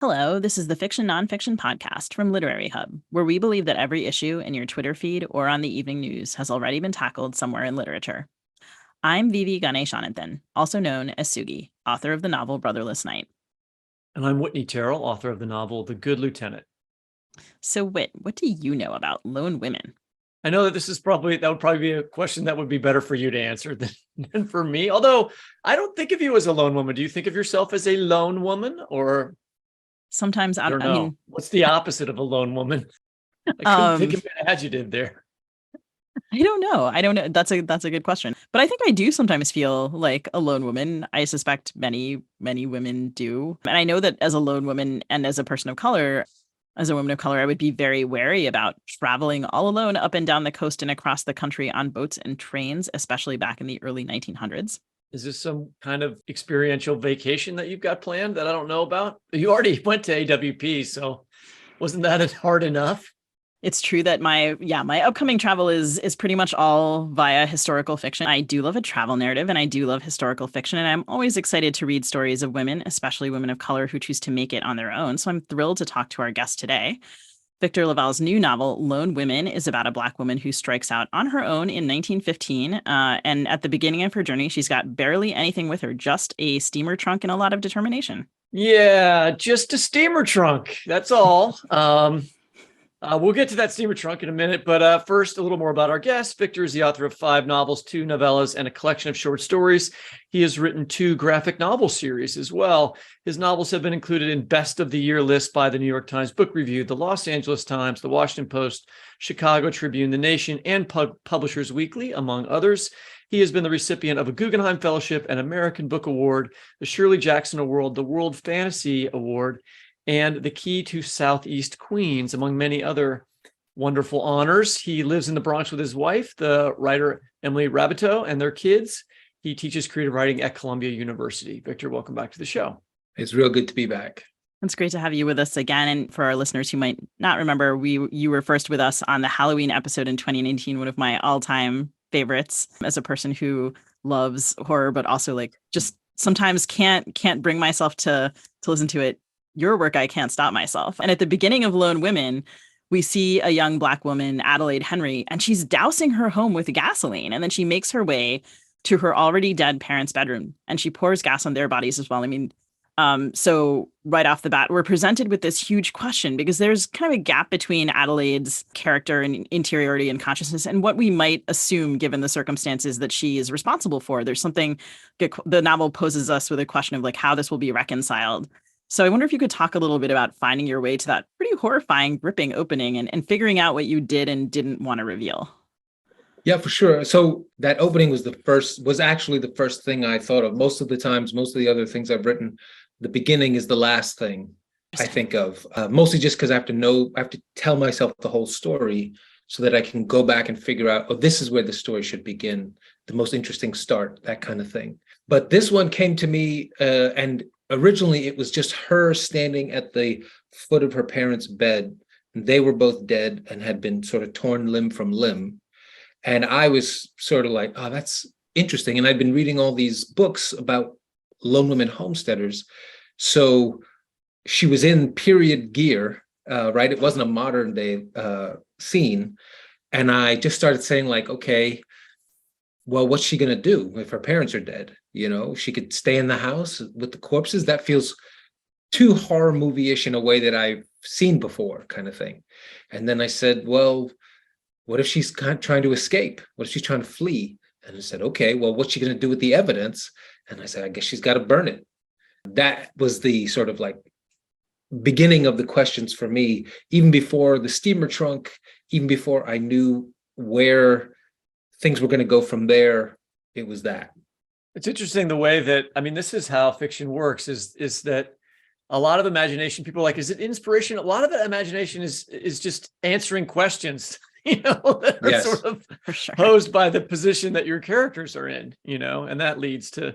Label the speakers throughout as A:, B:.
A: Hello, this is the Fiction Nonfiction podcast from Literary Hub, where we believe that every issue in your Twitter feed or on the evening news has already been tackled somewhere in literature. I'm Vivi Ganeshananthan, also known as Sugi, author of the novel Brotherless Night.
B: And I'm Whitney Terrell, author of the novel The Good Lieutenant.
A: So, Whit, what do you know about lone women?
B: I know that that would probably be a question that would be better for you to answer than for me. Although I don't think of you as a lone woman. Do you think of yourself as a lone woman, or
A: Sometimes,
B: I don't
A: I
B: know?
A: mean,
B: What's the opposite of a lone woman? I couldn't
A: um,
B: think of an adjective there.
A: I don't know. I don't know. That's a good question. But I think I do sometimes feel like a lone woman. I suspect many women do. And I know that as a lone woman and as a person of color, as a woman of color, I would be very wary about traveling all alone up and down the coast and across the country on boats and trains, especially back in the early 1900s.
B: Is this some kind of experiential vacation that you've got planned that I don't know about? You already went to AWP, so wasn't that hard enough?
A: It's true that my upcoming travel is pretty much all via historical fiction. I do love a travel narrative and I do love historical fiction, and I'm always excited to read stories of women, especially women of color who choose to make it on their own. So I'm thrilled to talk to our guest today. Victor LaValle's new novel, Lone Women, is about a Black woman who strikes out on her own in 1915. And at the beginning of her journey, she's got barely anything with her, just a steamer trunk and a lot of determination.
B: Yeah, just a steamer trunk. That's all. We'll get to that steamer trunk in a minute, but first, a little more about our guest. Victor is the author of 5 novels, 2 novellas, and a collection of short stories. He has written 2 graphic novel series as well. His novels have been included in Best of the Year lists by the New York Times Book Review, the Los Angeles Times, the Washington Post, Chicago Tribune, The Nation, and Publishers Weekly, among others. He has been the recipient of a Guggenheim Fellowship, an American Book Award, the Shirley Jackson Award, the World Fantasy Award, and the Key to Southeast Queens, among many other wonderful honors. He lives in the Bronx with his wife, the writer Emily Rabateau, and their kids. He teaches creative writing at Columbia University. Victor, welcome back to the show.
C: It's real good to be back.
A: It's great to have you with us again. And for our listeners who might not remember, you were first with us on the Halloween episode in 2019, one of my all-time favorites as a person who loves horror, but also like just sometimes can't bring myself to listen to it. Your work, I can't stop myself. And at the beginning of Lone Women, we see a young Black woman, Adelaide Henry, and she's dousing her home with gasoline. And then she makes her way to her already dead parents' bedroom and she pours gas on their bodies as well. I mean, so right off the bat, we're presented with this huge question because there's kind of a gap between Adelaide's character and interiority and consciousness and what we might assume given the circumstances that she is responsible for. There's something, the novel poses us with a question of like how this will be reconciled. So I wonder if you could talk a little bit about finding your way to that pretty horrifying, gripping opening and figuring out what you did and didn't want to reveal.
C: Yeah, for sure. So that opening was actually the first thing I thought of. Most of the times, most of the other things I've written, the beginning is the last thing I think of, mostly just because I have to tell myself the whole story so that I can go back and figure out, oh, this is where the story should begin, the most interesting start, that kind of thing. But this one came to me and originally, it was just her standing at the foot of her parents' bed. They were both dead and had been sort of torn limb from limb. And I was sort of like, oh, that's interesting. And I'd been reading all these books about lone women homesteaders. So she was in period gear, right? It wasn't a modern day scene. And I just started saying like, okay, well, what's she going to do if her parents are dead? You know, she could stay in the house with the corpses. That feels too horror movie-ish in a way that I've seen before, kind of thing. And then I said, well, what if she's kind of trying to escape? What if she's trying to flee? And I said, okay, well, what's she going to do with the evidence? And I said, I guess she's got to burn it. That was the sort of like beginning of the questions for me, even before the steamer trunk, even before I knew where things were going to go from there. It was that.
B: It's interesting the way that, I mean, this is how fiction works, is that a lot of imagination, people are like, is it inspiration? A lot of the imagination is just answering questions, that are
C: Yes,
B: sort of
A: for sure.
B: posed by the position that your characters are in, and that leads to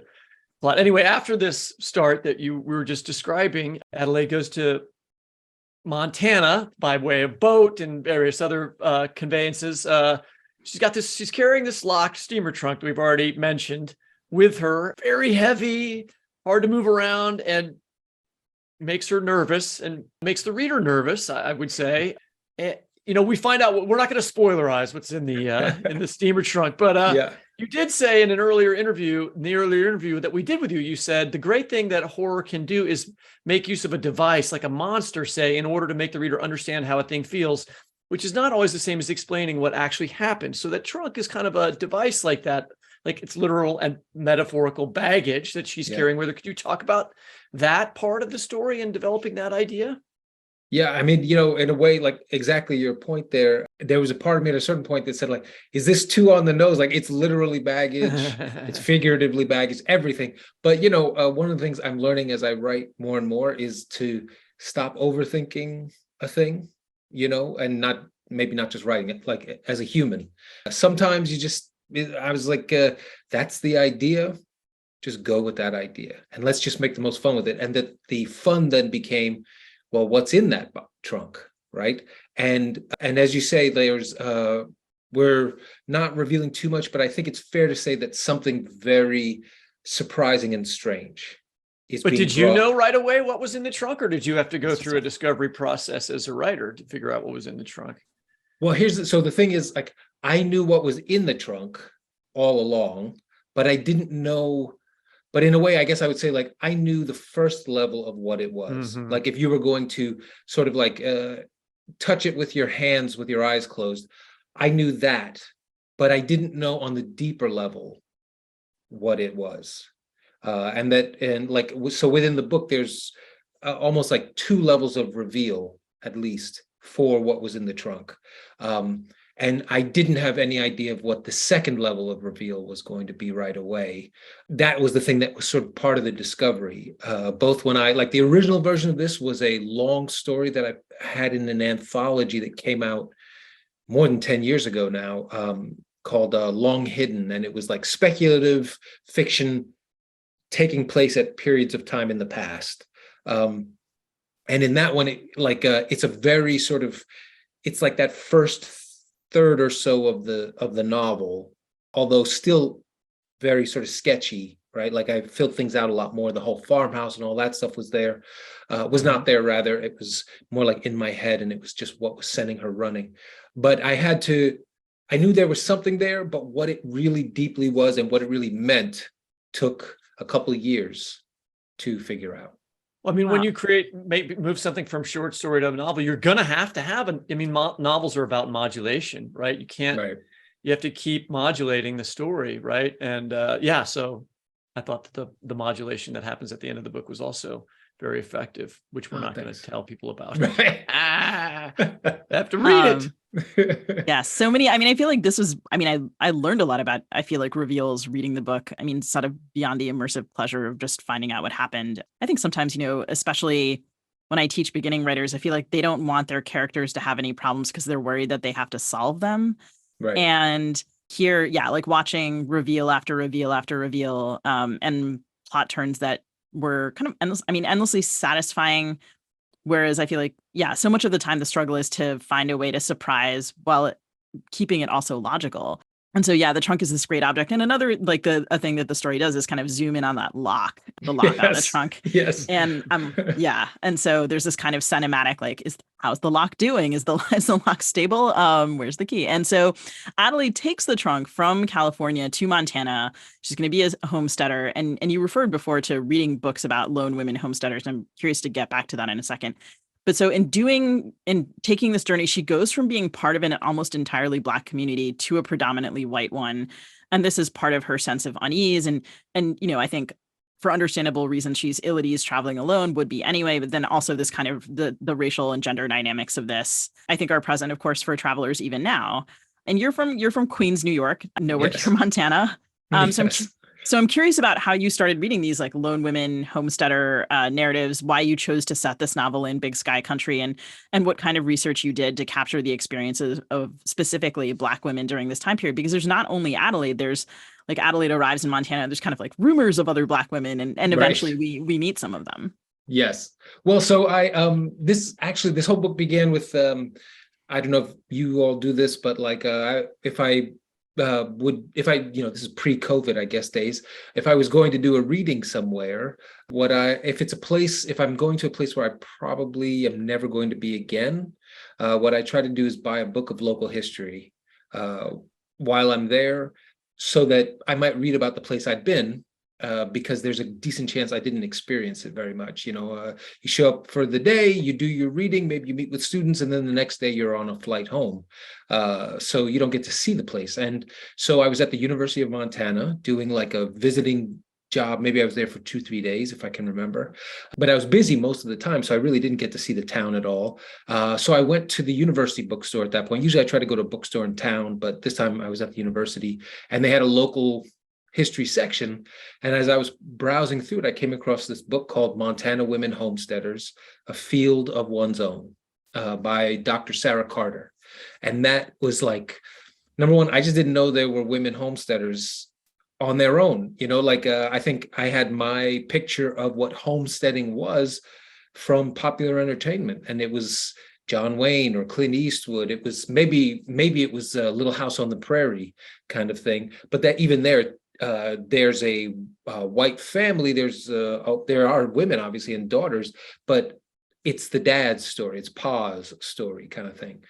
B: plot. Anyway, after this start that we were just describing, Adelaide goes to Montana by way of boat and various other conveyances. She's carrying this locked steamer trunk that we've already mentioned with her, very heavy, hard to move around. And makes her nervous and makes the reader nervous, I would say. We find out, we're not going to spoilerize what's in the steamer trunk, but
C: Yeah.
B: you did say in the earlier interview that we did with you, you said the great thing that horror can do is make use of a device like a monster, say, in order to make the reader understand how a thing feels, which is not always the same as explaining what actually happened. So that trunk is kind of a device like that, like it's literal and metaphorical baggage that she's carrying with her. Could you talk about that part of the story and developing that idea?
C: Yeah, I mean, in a way, like exactly your point there. There was a part of me at a certain point that said, like, is this too on the nose? Like, it's literally baggage, it's figuratively baggage, everything. But, one of the things I'm learning as I write more and more is to stop overthinking a thing, and maybe not just writing it, like as a human. Sometimes I was like, that's the idea. Just go with that idea and let's just make the most fun with it. And that the fun then became, well, what's in that trunk, right? And as you say, we're not revealing too much, but I think it's fair to say that something very surprising and strange is.
B: But did you know right away what was in the trunk, or did you have to go through a discovery process as a writer to figure out what was in the trunk?
C: Well, so the thing is, like, I knew what was in the trunk all along, but I didn't know. But in a way, I guess I would say, like, I knew the first level of what it was. Mm-hmm. Like, if you were going to sort of like touch it with your hands, with your eyes closed, I knew that, but I didn't know on the deeper level what it was. So within the book, there's almost like 2 levels of reveal, at least, for what was in the trunk. And I didn't have any idea of what the second level of reveal was going to be right away. That was the thing that was sort of part of the discovery. Both when like the original version of this was a long story that I had in an anthology that came out more than 10 years ago now, called Long Hidden. And it was like speculative fiction taking place at periods of time in the past. And in that one, it's a very sort of, it's like that first third or so of the novel, although still very sort of sketchy, right? Like I filled things out a lot more. The whole farmhouse and all that stuff was there, was not there rather. It was more like in my head, and it was just what was sending her running. But I knew there was something there, but what it really deeply was and what it really meant took a couple of years to figure out.
B: Well, I mean, when you move something from short story to a novel, you're going to have novels are about modulation, right? You can't, you have to keep modulating the story, right? And so I thought that the modulation that happens at the end of the book was also very effective, which we're not going to tell people about.
C: Right.
B: I have to read it.
A: Yeah, so many. I mean, I feel like this was, I learned a lot about, I feel like, reveals reading the book. I mean, sort of beyond the immersive pleasure of just finding out what happened. I think sometimes, especially when I teach beginning writers, I feel like they don't want their characters to have any problems because they're worried that they have to solve them.
C: Right.
A: And here, like watching reveal after reveal after reveal, and plot turns that were kind of endlessly satisfying. Whereas I feel like, so much of the time the struggle is to find a way to surprise while keeping it also logical. And so, the trunk is this great object. And another, a thing that the story does is kind of zoom in on the lock out of the trunk.
C: Yes.
A: And and so there's this kind of cinematic, how's the lock doing? Is the lock stable? Where's the key? And so Adelaide takes the trunk from California to Montana. She's going to be a homesteader. And you referred before to reading books about lone women homesteaders. I'm curious to get back to that in a second. But so in taking this journey, she goes from being part of an almost entirely Black community to a predominantly white one. And this is part of her sense of unease. And I think for understandable reasons, she's ill at ease traveling alone, would be anyway. But then also this kind of the racial and gender dynamics of this, I think, are present, of course, for travelers even now. And you're from Queens, New York, nowhere near Montana. So I'm curious about how you started reading these lone women homesteader narratives, why you chose to set this novel in Big Sky Country, and what kind of research you did to capture the experiences of specifically Black women during this time period. Because there's not only Adelaide, there's Adelaide arrives in Montana. There's kind of rumors of other Black women, and eventually we meet some of them.
C: Yes. Well, so this whole book began with I don't know if you all do this, but if I would, if I, this is pre-COVID, I guess, days, if I was going to do a reading somewhere, if I'm going to a place where I probably am never going to be again, what I try to do is buy a book of local history while I'm there, so that I might read about the place I'd been, because there's a decent chance I didn't experience it very much. You show up for the day, you do your reading, maybe you meet with students, and then the next day you're on a flight home. So you don't get to see the place. And so I was at the University of Montana doing like a visiting job. Maybe I was there for 2-3 days, if I can remember, but I was busy most of the time, so I really didn't get to see the town at all. So I went to the university bookstore at that point. Usually I try to go to a bookstore in town, but this time I was at the university, and they had a local history section. And as I was browsing through it, I came across this book called Montana Women Homesteaders, A Field of One's Own, by Dr. Sarah Carter. And that was like, number one, I just didn't know there were women homesteaders on their own. I think I had my picture of what homesteading was from popular entertainment, and it was John Wayne or Clint Eastwood. It was maybe it was a Little House on the Prairie kind of thing, but that even there's a white family. There are women, obviously, and daughters, but it's the dad's story. It's Pa's story kind of thing.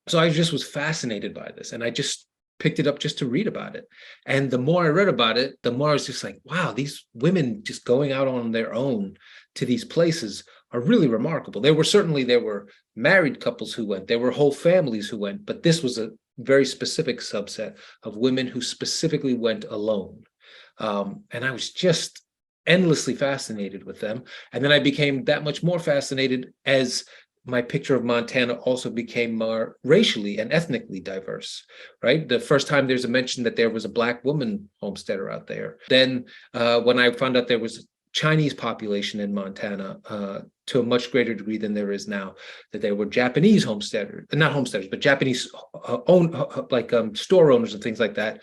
C: So I just was fascinated by this, and I just picked it up just to read about it. And the more I read about it, the more I was just like, wow, these women just going out on their own to these places are really remarkable. There were married couples who went, there were whole families who went, but this was a very specific subset of women who specifically went alone. And I was just endlessly fascinated with them. And then I became that much more fascinated as my picture of Montana also became more racially and ethnically diverse, right? The first time there's a mention that there was a Black woman homesteader out there. Then when I found out there was Chinese population in Montana to a much greater degree than there is now, that there were Japanese homesteaders, not homesteaders, but Japanese store owners and things like that.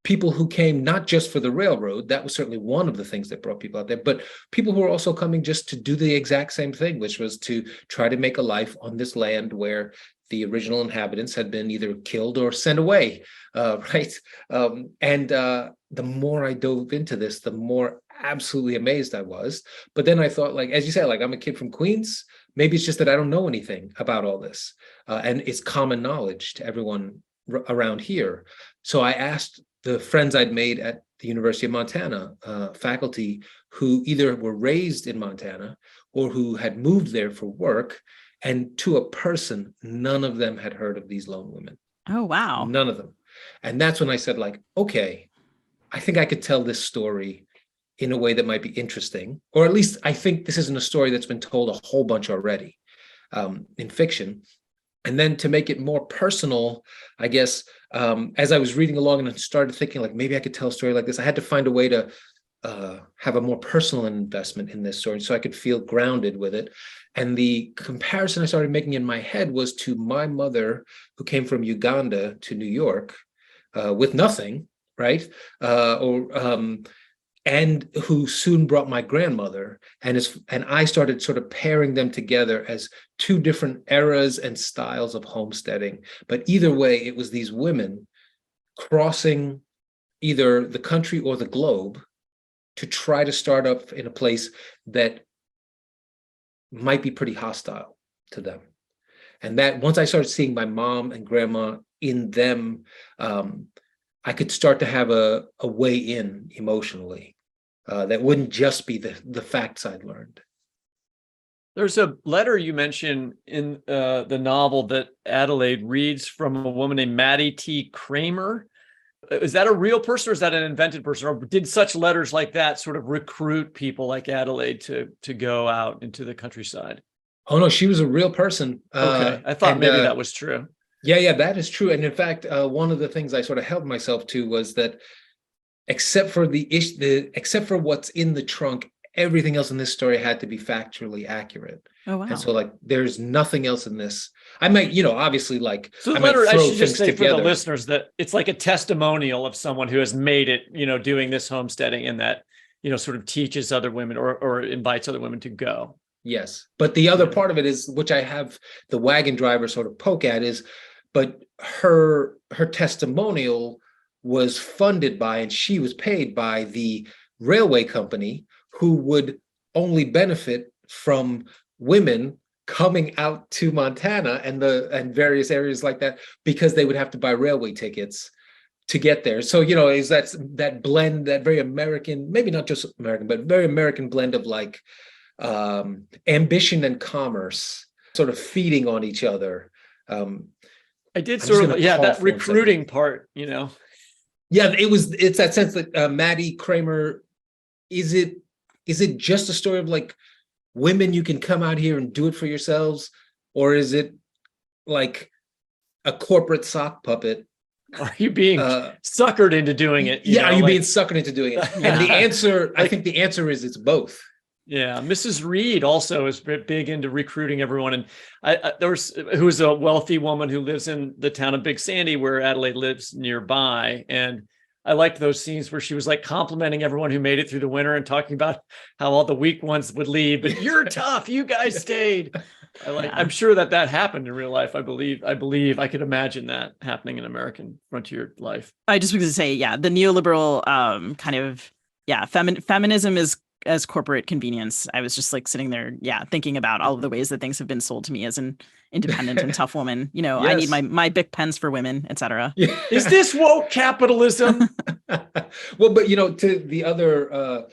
C: People who came not just for the railroad, that was certainly one of the things that brought people out there, but people who were also coming just to do the exact same thing, which was to try to make a life on this land where the original inhabitants had been either killed or sent away, right? The more I dove into this, the more absolutely amazed I was. But then I thought, like, as you said, like, I'm a kid from Queens. Maybe it's just that I don't know anything about all this. And it's common knowledge to everyone around here. So I asked the friends I'd made at the University of Montana, faculty who either were raised in Montana or who had moved there for work, and to a person, none of them had heard of these lone women.
A: Oh, wow.
C: None of them. And that's when I said, like, okay, I think I could tell this story in a way that might be interesting, or at least I think this isn't a story that's been told a whole bunch already in fiction. And then to make it more personal, I guess, as I was reading along and I started thinking, like, maybe I could tell a story like this, I had to find a way to have a more personal investment in this story so I could feel grounded with it. And the comparison I started making in my head was to my mother, who came from Uganda to New York with nothing, right? And who soon brought my grandmother, and I started sort of pairing them together as two different eras and styles of homesteading. But either way, it was these women crossing either the country or the globe to try to start up in a place that might be pretty hostile to them. And that once I started seeing my mom and grandma in them, I could start to have a way in emotionally. That wouldn't just be the facts I'd learned.
B: There's a letter you mentioned in the novel that Adelaide reads from a woman named Maddie T. Kramer. Is that a real person, or is that an invented person? Or did such letters like that sort of recruit people like Adelaide to go out into the countryside?
C: Oh, no, she was a real person.
B: Okay, I thought maybe that was true.
C: Yeah, that is true. And in fact, one of the things I sort of held myself to was that except for what's in the trunk, everything else in this story had to be factually accurate.
A: Oh, wow.
C: And so, like, there's nothing else in this. I might, obviously, like,
B: so the
C: I might
B: letter,
C: throw
B: I should just say
C: together
B: for the listeners that it's like a testimonial of someone who has made it, doing this homesteading, and that, sort of teaches other women or invites other women to go.
C: Yes. But the other part of it is, which I have the wagon driver sort of poke at, is, but her testimonial was funded by, and she was paid by the railway company, who would only benefit from women coming out to Montana and various areas like that, because they would have to buy railway tickets to get there. So, is that blend, that very American, maybe not just American, but very American blend of like ambition and commerce sort of feeding on each other.
B: I did sort of, that recruiting part, Yeah,
C: it's that sense that Maddie Kramer, is it just a story of like women, you can come out here and do it for yourselves? Or is it like a corporate sock puppet?
B: Are you being suckered into doing it?
C: Are you being suckered into doing it? And the answer, I think the answer is it's both.
B: Yeah, Mrs. Reed also is big into recruiting everyone, and who's a wealthy woman who lives in the town of Big Sandy, where Adelaide lives nearby, and I liked those scenes where she was like complimenting everyone who made it through the winter and talking about how all the weak ones would leave, but you're tough, you guys stayed. I'm sure that happened in real life. I believe I could imagine that happening in American frontier life.
A: I just was going to say, the neoliberal feminism is as corporate convenience. I was just like sitting there, thinking about all of the ways that things have been sold to me as an independent and tough woman. Yes. I need my Bic pens for women, etc.
B: Yeah. Is this woke capitalism?
C: Well, but to the other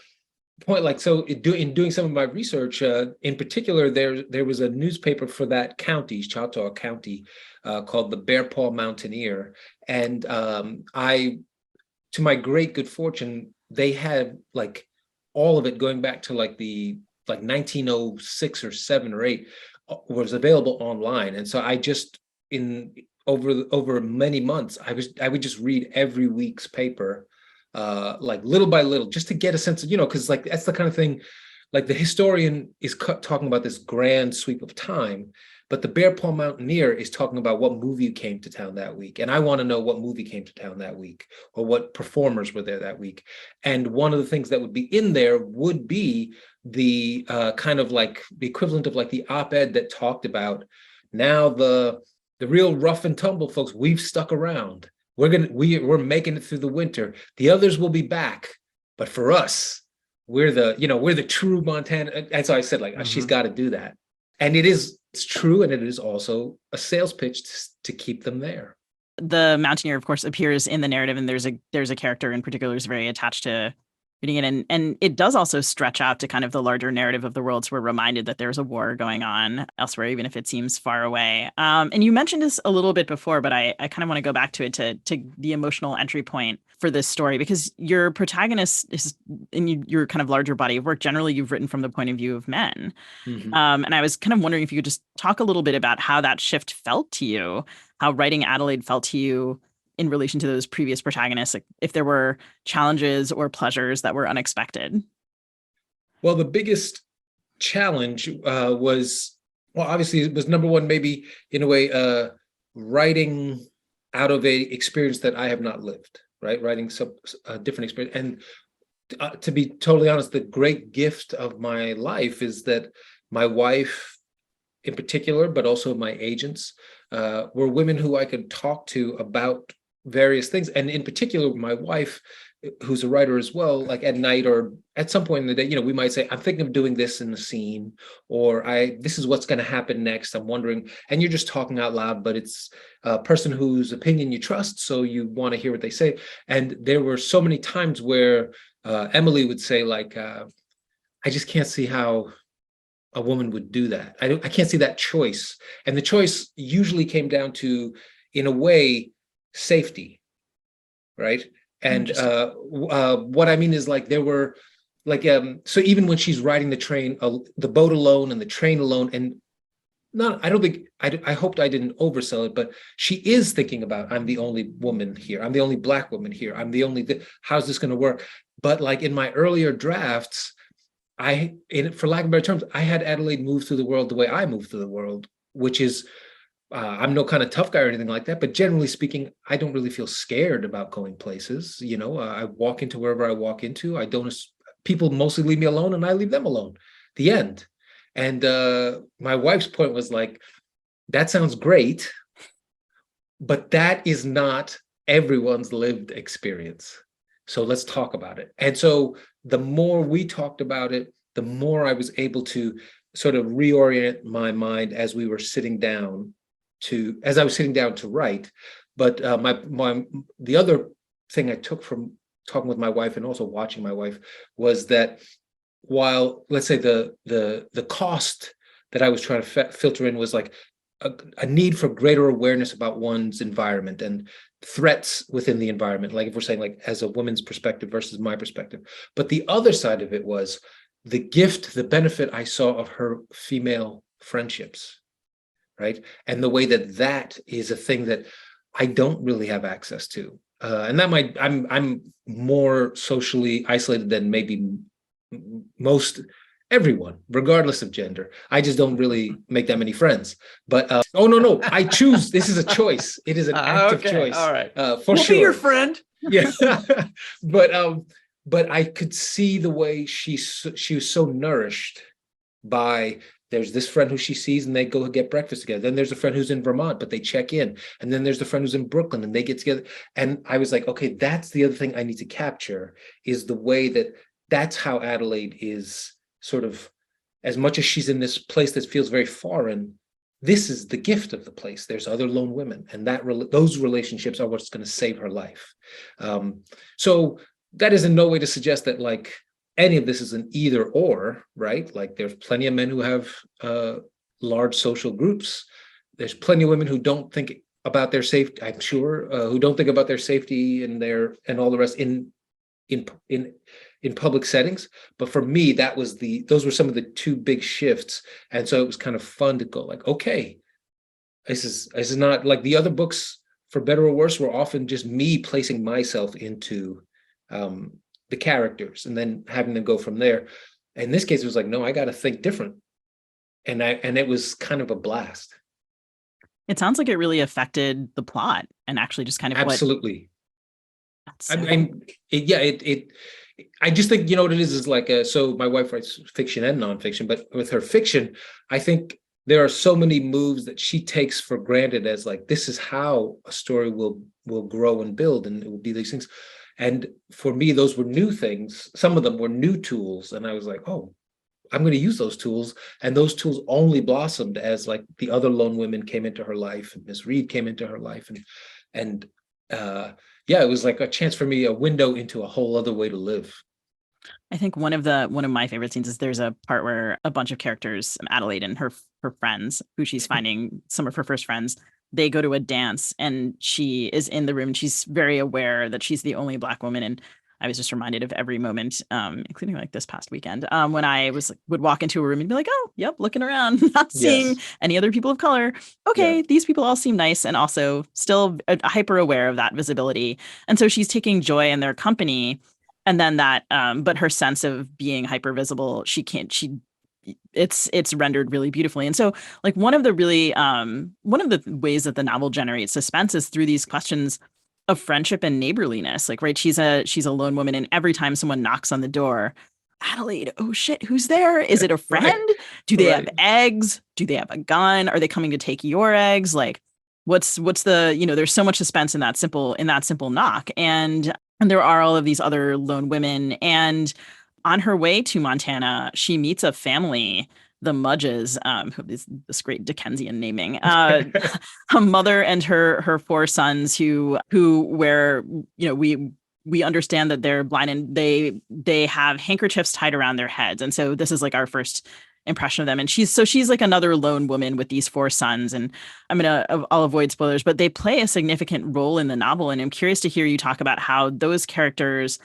C: point, like, so in doing some of my research, in particular, there was a newspaper for that county, Chautauqua County, called the Bear Paw Mountaineer, and to my great good fortune, they had like all of it going back to like 1906 or 7 or 8 was available online. And so I just over many months, I would just read every week's paper, like little by little, just to get a sense of, because like that's the kind of thing, like the historian is talking about this grand sweep of time, but the Bear Paw Mountaineer is talking about what movie came to town that week. And I want to know what movie came to town that week, or what performers were there that week. And one of the things that would be in there would be the kind of like the equivalent of like the op-ed that talked about, now the real rough and tumble folks, we've stuck around. We're making it through the winter. The others will be back. But for us, we're the true Montana. And so I said, like, she's got to do that. And it's true, and it is also a sales pitch to keep them there.
A: The Mountaineer, of course, appears in the narrative, and there's a character in particular who's very attached to reading it, and it does also stretch out to kind of the larger narrative of the world. So we're reminded that there's a war going on elsewhere, even if it seems far away. And you mentioned this a little bit before, but I kind of want to go back to it to the emotional entry point for this story, because your protagonist is in your kind of larger body of work. Generally, you've written from the point of view of men. Mm-hmm. And I was kind of wondering if you could just talk a little bit about how that shift felt to you, how writing Adelaide felt to you in relation to those previous protagonists, like if there were challenges or pleasures that were unexpected.
C: Well, the biggest challenge was, obviously it was number one, maybe in a way, writing out of a experience that I have not lived, right? Writing a different experience. And to be totally honest, the great gift of my life is that my wife in particular, but also my agents, were women who I could talk to about various things. And in particular, my wife, who's a writer as well, like at night or at some point in the day, we might say, I'm thinking of doing this in the scene, or this is what's going to happen next. I'm wondering, and you're just talking out loud, but it's a person whose opinion you trust, so you want to hear what they say. And there were so many times where Emily would say, like, I just can't see how a woman would do that. I can't see that choice. And the choice usually came down to, in a way, safety, right? And what I mean is, like, there were like so even when she's riding the train, the boat alone and the train alone, and I don't think I hoped I didn't oversell it, but she is thinking about, I'm the only woman here, I'm the only Black woman here, I'm the only how's this going to work? But like in my earlier drafts, for lack of better terms, I had Adelaide move through the world the way I move through the world, which is I'm no kind of tough guy or anything like that, but generally speaking, I don't really feel scared about going places. I walk into wherever I walk into. People mostly leave me alone, and I leave them alone. The end. And my wife's point was like, that sounds great, but that is not everyone's lived experience. So let's talk about it. And so the more we talked about it, the more I was able to sort of reorient my mind as I was sitting down to write. But the other thing I took from talking with my wife and also watching my wife was that while, let's say, the cost that I was trying to filter in was like a need for greater awareness about one's environment and threats within the environment, like if we're saying like as a woman's perspective versus my perspective. But the other side of it was the gift, the benefit I saw of her female friendships, right? And the way that is a thing that I don't really have access to. And that I'm more socially isolated than maybe most everyone, regardless of gender. I just don't really make that many friends. But no, I choose. This is a choice. It is an active choice.
B: All right,
C: for
B: we'll
C: sure.
B: be your friend.
C: Yeah, but I could see the way she was so nourished by. There's this friend who she sees and they go get breakfast together. Then there's a friend who's in Vermont, but they check in. And then there's the friend who's in Brooklyn and they get together. And I was like, okay, that's the other thing I need to capture, is the way that's how Adelaide is sort of, as much as she's in this place that feels very foreign, this is the gift of the place. There's other lone women, and those relationships are what's going to save her life. So that is in no way to suggest that like any of this is an either or, right? Like there's plenty of men who have large social groups. There's plenty of women who don't think about their safety, I'm sure, who don't think about their safety and all the rest in public settings. But for me, those were some of the two big shifts. And so it was kind of fun to go like, okay, this is not like the other books, for better or worse, were often just me placing myself into the characters and then having them go from there. In this case, it was like, no, I got to think different. And it was kind of a blast.
A: It sounds like it really affected the plot and actually just kind of
C: absolutely. I just think, you know what it is like, so my wife writes fiction and nonfiction, but with her fiction, I think there are so many moves that she takes for granted as like, this is how a story will grow and build, and it will be these things. And for me, those were new things. Some of them were new tools. And I was like, oh, I'm going to use those tools. And those tools only blossomed as like the other lone women came into her life and Miss Reed came into her life. And it was like a chance for me, a window into a whole other way to live.
A: I think one of my favorite scenes is there's a part where a bunch of characters, Adelaide and her friends, who she's finding, some of her first friends, they go to a dance and she is in the room and she's very aware that she's the only Black woman. And I was just reminded of every moment, including like this past weekend, when I would walk into a room and be like, oh, yep, looking around, not seeing any other people of color. Okay, these people all seem nice, and also still hyper aware of that visibility. And so she's taking joy in their company. And then that, but her sense of being hyper visible, it's rendered really beautifully. And so like one of the ways that the novel generates suspense is through these questions of friendship and neighborliness. Like, right, she's a lone woman, and every time someone knocks on the door, Adelaide, oh shit, who's there? Is it a friend? Right. Do they have eggs? Do they have a gun? Are they coming to take your eggs? Like, what's the, there's so much suspense in that simple knock. And there are all of these other lone women. And on her way to Montana, she meets a family, the Mudges, who is this great Dickensian naming, a mother and her four sons who we understand that they're blind, and they have handkerchiefs tied around their heads. And so this is like our first impression of them. And she's like another lone woman with these four sons. And I'll avoid spoilers, but they play a significant role in the novel. And I'm curious to hear you talk about how those characters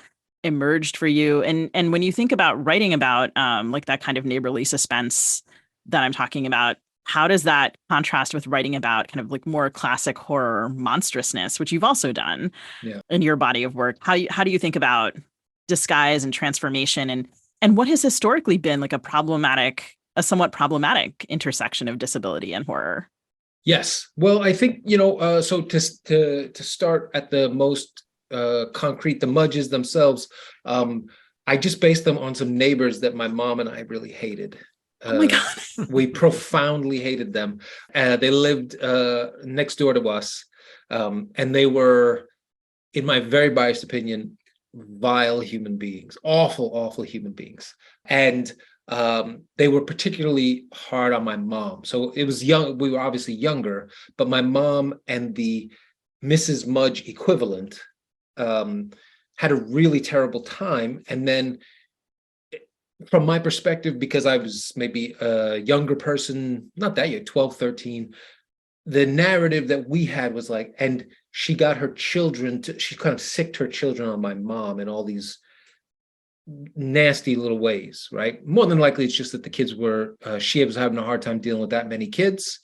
A: emerged for you. And when you think about writing about like that kind of neighborly suspense that I'm talking about, how does that contrast with writing about kind of like more classic horror monstrousness, which you've also done in your body of work? How do you think about disguise and transformation, and what has historically been like a somewhat problematic intersection of disability and horror?
C: Yes. Well, I think, so to start at the most concrete, the Mudges themselves, I just based them on some neighbors that my mom and I really hated.
A: Oh my God.
C: We profoundly hated them. They lived next door to us. And they were, in my very biased opinion, vile human beings, awful human beings. And they were particularly hard on my mom. So it was young, we were obviously younger, but my mom and the Mrs. Mudge equivalent had a really terrible time. And then from my perspective, because I was maybe a younger person, not that young, 12, 13, the narrative that we had was like, and she got her children to, she kind of sicked her children on my mom in all these nasty little ways, right? More than likely, it's just that the kids were, she was having a hard time dealing with that many kids,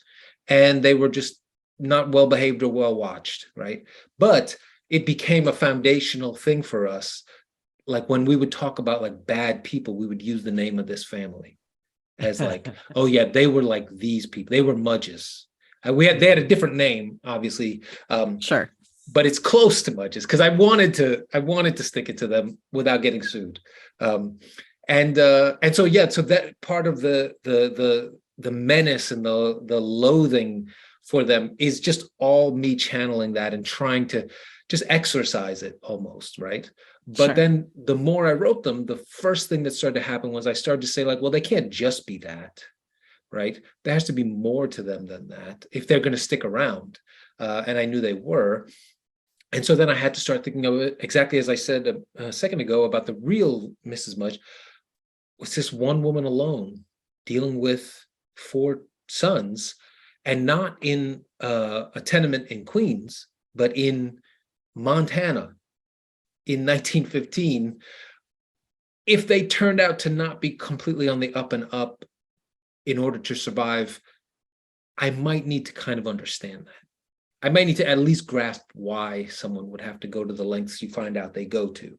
C: and they were just not well behaved or well watched, right? But it became a foundational thing for us. Like when we would talk about like bad people, we would use the name of this family as like, oh yeah, they were like these people. They were Mudges. They had a different name, obviously.
A: Sure.
C: But it's close to Mudges because I wanted to stick it to them without getting sued. And so yeah, so that part of the menace and the loathing for them is just all me channeling that and trying to just exorcise it almost, right? But
A: Sure.
C: then the more I wrote them, the first thing that started to happen was I started to say like, well, they can't just be that, right? There has to be more to them than that if they're going to stick around. And I knew they were. And so then I had to start thinking of it exactly as I said a second ago about the real Mrs. Mudge. Was this one woman alone dealing with 4 sons, and not in a tenement in Queens, but in Montana in 1915. If they turned out to not be completely on the up and up in order to survive, I might need to kind of understand that. I might need to at least grasp why someone would have to go to the lengths you find out they go to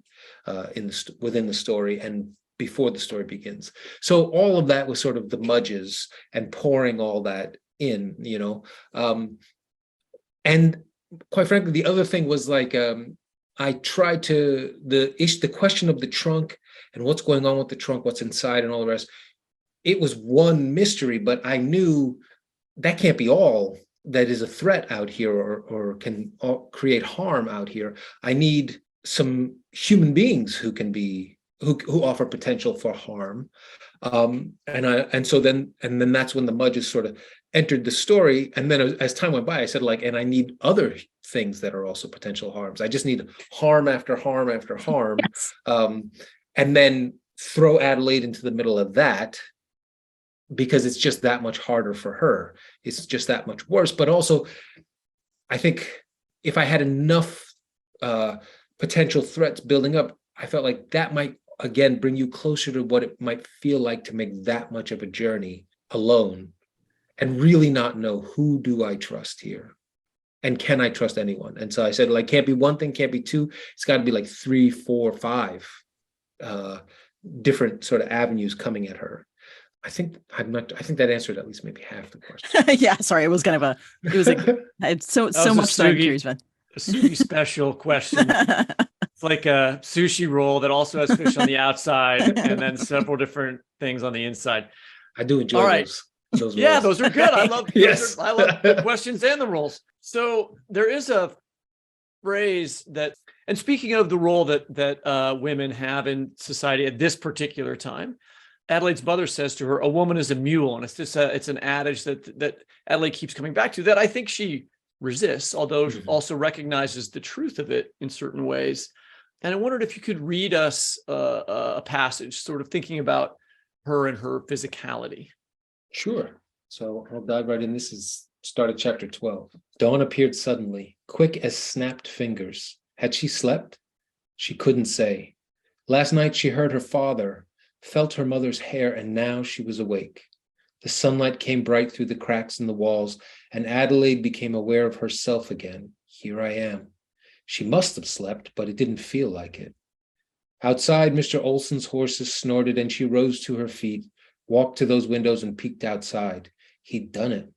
C: within the story and before the story begins. So all of that was sort of the Mudges and pouring all that in, you know. And quite frankly, the other thing was like, I tried to, the question of the trunk and what's going on with the trunk, what's inside and all the rest, it was one mystery, but I knew that can't be all that is a threat out here or can create harm out here. I need some human beings who can be, who offer potential for harm. And so then that's when the Mudges sort of entered the story. And then as time went by, I said like, and I need other things that are also potential harms. I just need harm after harm after harm.
A: Yes.
C: And then throw Adelaide into the middle of that, because it's just that much harder for her. It's just that much worse. But also, I think if I had enough potential threats building up, I felt like that might, again, bring you closer to what it might feel like to make that much of a journey alone and really not know, who do I trust here? And can I trust anyone? And so I said, like, can't be one thing, can't be two. It's got to be like 3, 4, 5 different sort of avenues coming at her. I think that answered at least maybe half the question.
A: Yeah, sorry, it was it's so much that I'm curious about.
B: A sushi special question. It's like a sushi roll that also has fish on the outside and then several different things on the inside.
C: I do enjoy those
B: Yeah,
C: rolls.
B: those are good. I love
C: yes.
B: I love the questions and the rolls. So there is a phrase that, and speaking of the role that women have in society at this particular time, Adelaide's mother says to her, "A woman is a mule," and it's an adage that Adelaide keeps coming back to, that I think she resists, although also recognizes the truth of it in certain ways. And I wondered if you could read us a passage, sort of thinking about her and her physicality.
C: Sure. So I'll dive right in. This is start at chapter 12. Dawn appeared suddenly, quick as snapped fingers. Had she slept? She couldn't say. Last night she heard her father, felt her mother's hair, and now she was awake. The sunlight came bright through the cracks in the walls, and Adelaide became aware of herself again. Here I am. She must have slept, but it didn't feel like it. Outside, Mr. Olson's horses snorted, and she rose to her feet, walked to those windows, and peeked outside. He'd done it.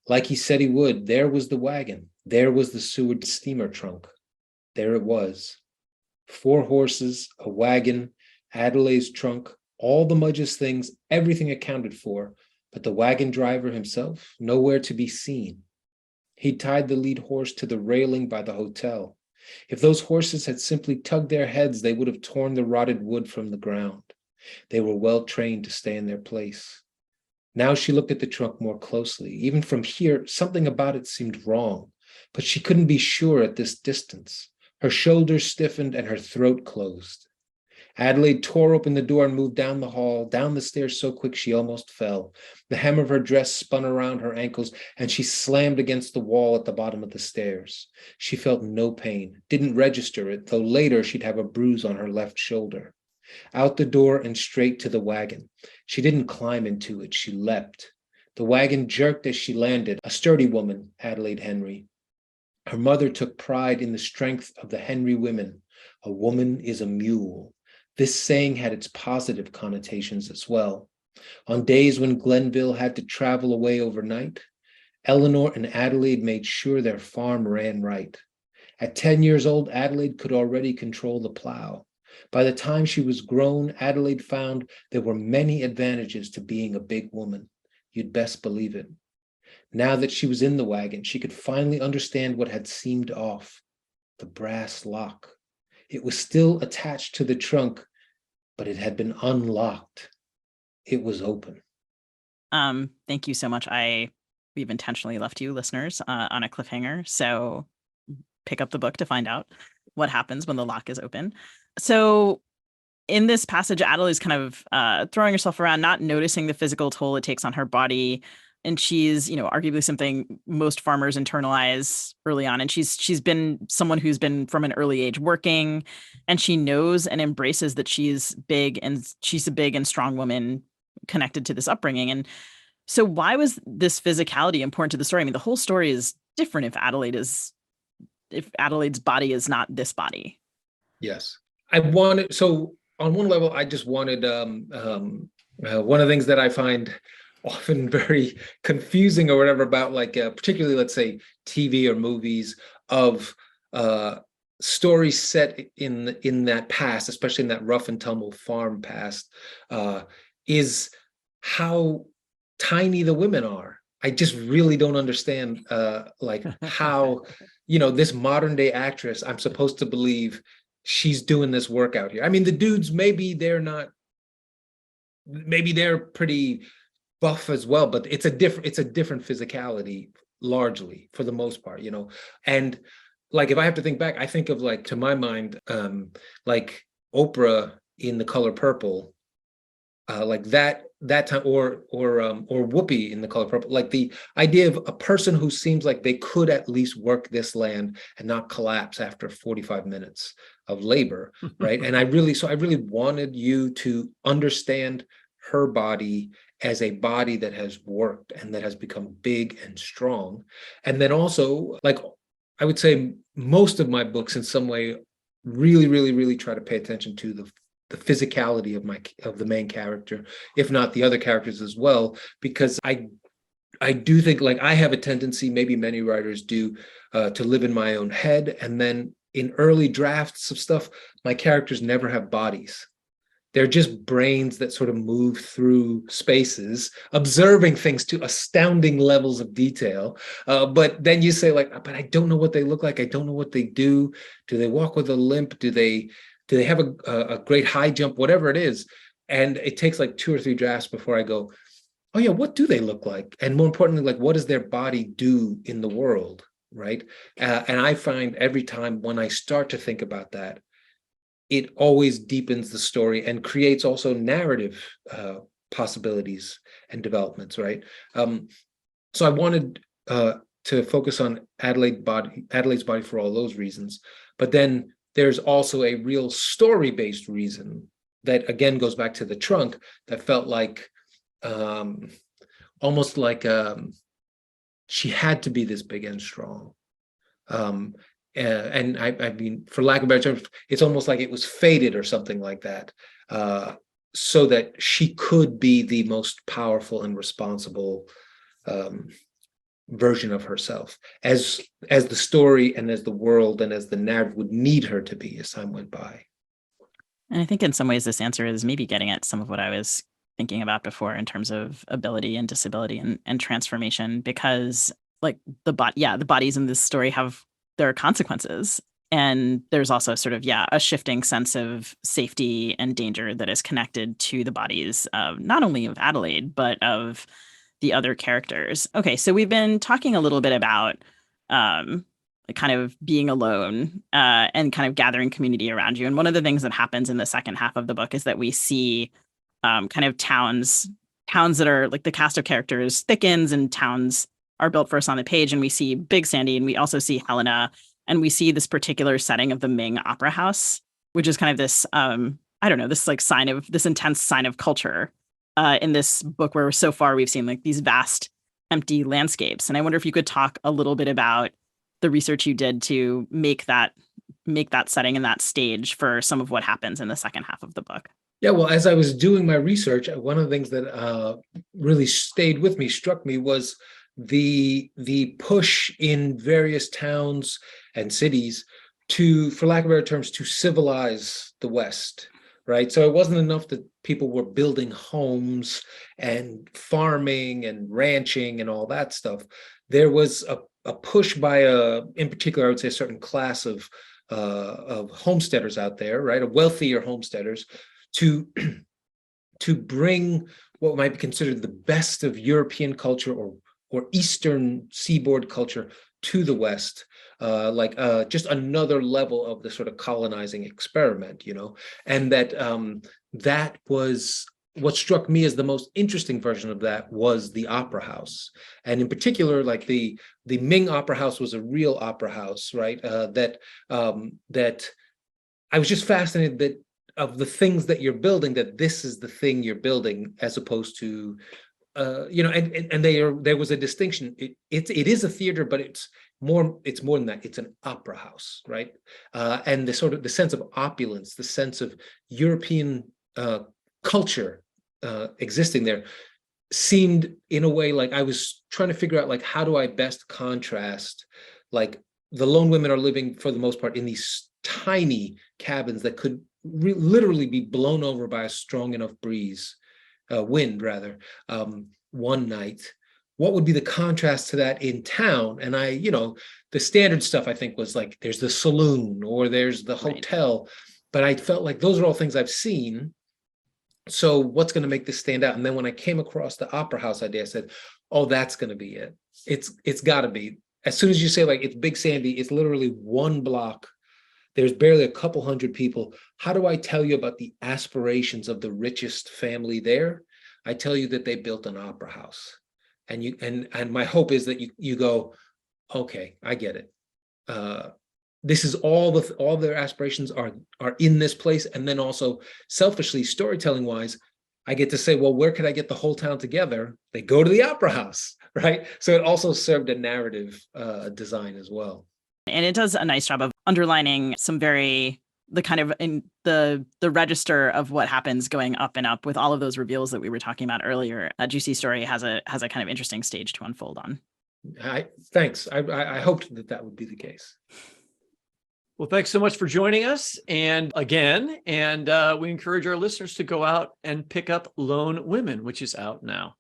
C: Like he said he would, there was the wagon. There was the Seward steamer trunk. There it was. 4 horses, a wagon, Adelaide's trunk, all the Mudge's things, everything accounted for, but the wagon driver himself, nowhere to be seen. He'd tied the lead horse to the railing by the hotel. If those horses had simply tugged their heads, they would have torn the rotted wood from the ground. They were well trained to stay in their place. Now she looked at the trunk more closely. Even from here, something about it seemed wrong, but she couldn't be sure at this distance. Her shoulders stiffened and her throat closed. Adelaide tore open the door and moved down the hall, down the stairs so quick she almost fell. The hem of her dress spun around her ankles, and she slammed against the wall at the bottom of the stairs. She felt no pain, didn't register it, though later she'd have a bruise on her left shoulder. Out the door and straight to the wagon. She didn't climb into it, she leapt. The wagon jerked as she landed, a sturdy woman, Adelaide Henry. Her mother took pride in the strength of the Henry women. A woman is a mule. This saying had its positive connotations as well. On days when Glenville had to travel away overnight, Eleanor and Adelaide made sure their farm ran right. At 10 years old, Adelaide could already control the plow. By the time she was grown, Adelaide found there were many advantages to being a big woman. You'd best believe it. Now that she was in the wagon, she could finally understand what had seemed off: the brass lock. It was still attached to the trunk, but it had been unlocked. It was open.
A: Thank you so much. We've intentionally left you listeners on a cliffhanger. So pick up the book to find out what happens when the lock is open. So in this passage, Adelaide's kind of throwing herself around, not noticing the physical toll it takes on her body. And she's, arguably something most farmers internalize early on. And she's been someone who's been from an early age working, and she knows and embraces that she's big, and she's a big and strong woman connected to this upbringing. And so why was this physicality important to the story? I mean, the whole story is different if Adelaide's body is not this body.
C: Yes. So on one level, I just wanted, one of the things that I find often very confusing or whatever about, like, particularly, let's say, TV or movies of stories set in that past, especially in that rough and tumble farm past, is how tiny the women are. I just really don't understand, like, how, this modern day actress, I'm supposed to believe she's doing this workout here. I mean, the dudes, maybe they're pretty buff as well, but it's a different physicality, largely, for the most part, and like, if I have to think back, I think of, like, to my mind, like Oprah in The Color Purple, like that time, or Whoopi in The Color Purple, like the idea of a person who seems like they could at least work this land and not collapse after 45 minutes of labor, right? And I really wanted you to understand her body as a body that has worked and that has become big and strong. And then also, like, I would say most of my books in some way really, really, really try to pay attention to the physicality of the main character, if not the other characters as well, because I do think, like, I have a tendency, maybe many writers do, to live in my own head. And then in early drafts of stuff, my characters never have bodies. They're just brains that sort of move through spaces, observing things to astounding levels of detail. But then you say, like, but I don't know what they look like. I don't know what they do. Do they walk with a limp? Do they have a great high jump? Whatever it is. And it takes like 2 or 3 drafts before I go, oh yeah, what do they look like? And more importantly, like, what does their body do in the world, right? And I find every time when I start to think about that, it always deepens the story and creates also narrative possibilities and developments, right? So I wanted to focus on Adelaide's body for all those reasons. But then there's also a real story-based reason that, again, goes back to the trunk, that felt like almost like she had to be this big and strong. And I mean, for lack of better terms, it's almost like it was fated or something like that, so that she could be the most powerful and responsible version of herself, as the story and as the world and as the narrative would need her to be as time went by.
A: And I think in some ways this answer is maybe getting at some of what I was thinking about before in terms of ability and disability and transformation, because like the bodies in this story have their consequences. And there's also sort of, a shifting sense of safety and danger that is connected to the bodies of not only of Adelaide, but of the other characters. Okay, so we've been talking a little bit about kind of being alone and kind of gathering community around you. And one of the things that happens in the second half of the book is that we see kind of towns that are like the cast of characters thickens and towns are built first on the page. And we see Big Sandy and we also see Helena. And we see this particular setting of the Ming Opera House, which is kind of this, this like this intense sign of culture in this book where so far we've seen like these vast empty landscapes. And I wonder if you could talk a little bit about the research you did to make that setting and that stage for some of what happens in the second half of the book.
C: Yeah, well, as I was doing my research, one of the things that really stayed with me, struck me, was the push in various towns and cities to, for lack of better terms, to civilize the West, right? So it wasn't enough that people were building homes and farming and ranching and all that stuff. There was a push by in particular, I would say, a certain class of homesteaders out there, right? Of wealthier homesteaders to bring what might be considered the best of European culture or Eastern seaboard culture to the West, just another level of the sort of colonizing experiment, and that was what struck me as the most interesting version of that was the opera house. And in particular, like the Ming Opera House was a real opera house, right? That I was just fascinated that of the things that you're building, that this is the thing you're building, as opposed to there was a distinction. It is a theater, but it's more than that. It's an opera house, right? And the sense of opulence, the sense of European culture existing there, seemed in a way like I was trying to figure out, like, how do I best contrast, like, the lone women are living for the most part in these tiny cabins that could literally be blown over by a strong enough wind rather, one night. What would be the contrast to that in town? And the standard stuff I think was like, there's the saloon or there's the hotel, but I felt like those are all things I've seen. So what's going to make this stand out? And then when I came across the opera house idea, I said, oh, that's going to be it. It's got to be. As soon as you say, like, it's Big Sandy, it's literally one block. There's barely a couple hundred people. How do I tell you about the aspirations of the richest family there? I tell you that they built an opera house. And my hope is that you go, okay, I get it. This is all their aspirations are in this place. And then also, selfishly, storytelling wise, I get to say, well, where could I get the whole town together? They go to the opera house, right? So it also served a narrative design as well.
A: And it does a nice job of underlining some the kind of in the register of what happens going up and up with all of those reveals that we were talking about earlier. A juicy story has a kind of interesting stage to unfold on.
C: Thanks. I hoped that would be the case.
B: Well, thanks so much for joining us. And we encourage our listeners to go out and pick up Lone Women, which is out now.